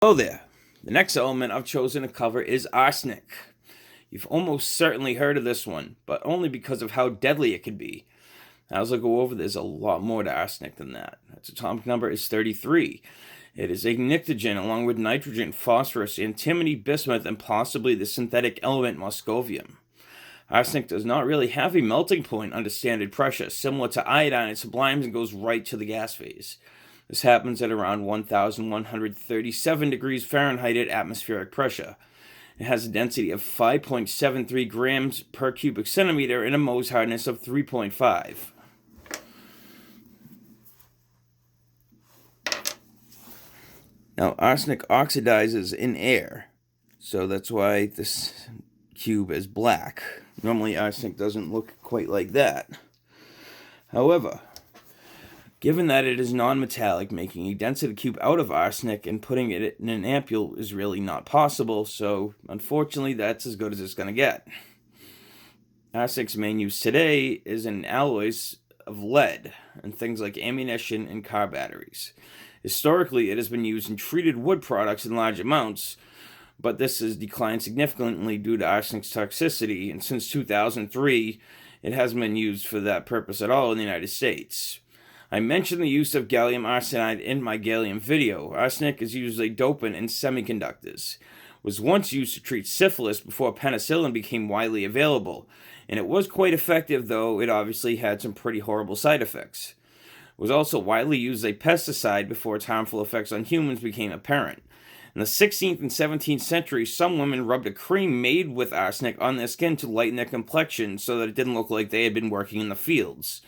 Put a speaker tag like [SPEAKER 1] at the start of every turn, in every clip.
[SPEAKER 1] Hello there. The next element I've chosen to cover is arsenic. You've almost certainly heard of this one, but only because of how deadly it can be. As I go over, there's a lot more to arsenic than that. Its atomic number is 33. It is a pnictogen along with nitrogen, phosphorus, antimony, bismuth, and possibly the synthetic element moscovium. Arsenic does not really have a melting point under standard pressure. Similar to iodine, it sublimes and goes right to the gas phase. This happens at around 1,137 degrees Fahrenheit at atmospheric pressure. It has a density of 5.73 grams per cubic centimeter and a Mohs hardness of 3.5. Now, arsenic oxidizes in air, so that's why this cube is black. Normally, arsenic doesn't look quite like that. However, given that it is non-metallic, making a density cube out of arsenic and putting it in an ampule is really not possible, so unfortunately that's as good as it's going to get. Arsenic's main use today is in alloys of lead and things like ammunition and car batteries. Historically, it has been used in treated wood products in large amounts, but this has declined significantly due to arsenic's toxicity, and since 2003, it hasn't been used for that purpose at all in the United States. I mentioned the use of gallium arsenide in my gallium video. Arsenic is used as a dopant in semiconductors. It was once used to treat syphilis before penicillin became widely available, and it was quite effective, though it obviously had some pretty horrible side effects. It was also widely used as a pesticide before its harmful effects on humans became apparent. In the 16th and 17th centuries, some women rubbed a cream made with arsenic on their skin to lighten their complexion so that it didn't look like they had been working in the fields.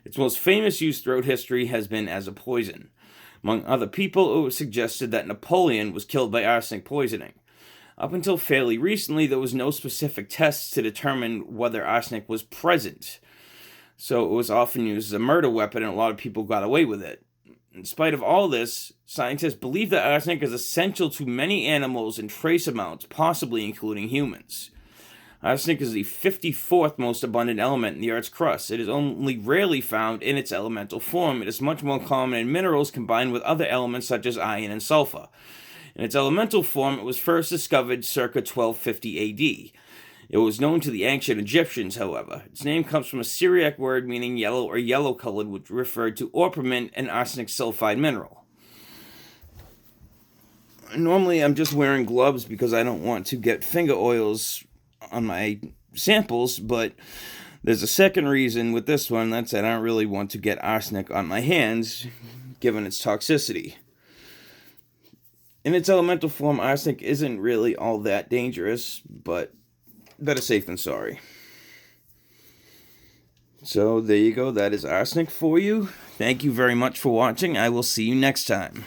[SPEAKER 1] Its most famous use throughout history has been as a poison. Among other people, it was suggested that Napoleon was killed by arsenic poisoning. Up until fairly recently, there was no specific tests to determine whether arsenic was present. So it was often used as a murder weapon, and a lot of people got away with it. In spite of all this, scientists believe that arsenic is essential to many animals in trace amounts, possibly including humans. Arsenic is the 54th most abundant element in the Earth's crust. It is only rarely found in its elemental form. It is much more common in minerals combined with other elements such as iron and sulfur. In its elemental form, it was first discovered circa 1250 AD. It was known to the ancient Egyptians, however. Its name comes from a Syriac word meaning yellow or yellow-colored, which referred to orpiment, an arsenic sulfide mineral. Normally, I'm just wearing gloves because I don't want to get finger oils on my samples, but there's a second reason with this one. That's that I don't really want to get arsenic on my hands, given its toxicity. In its elemental form, arsenic isn't really all that dangerous, but better safe than sorry. So there you go. That is arsenic for you. Thank you very much for watching. I will see you next time.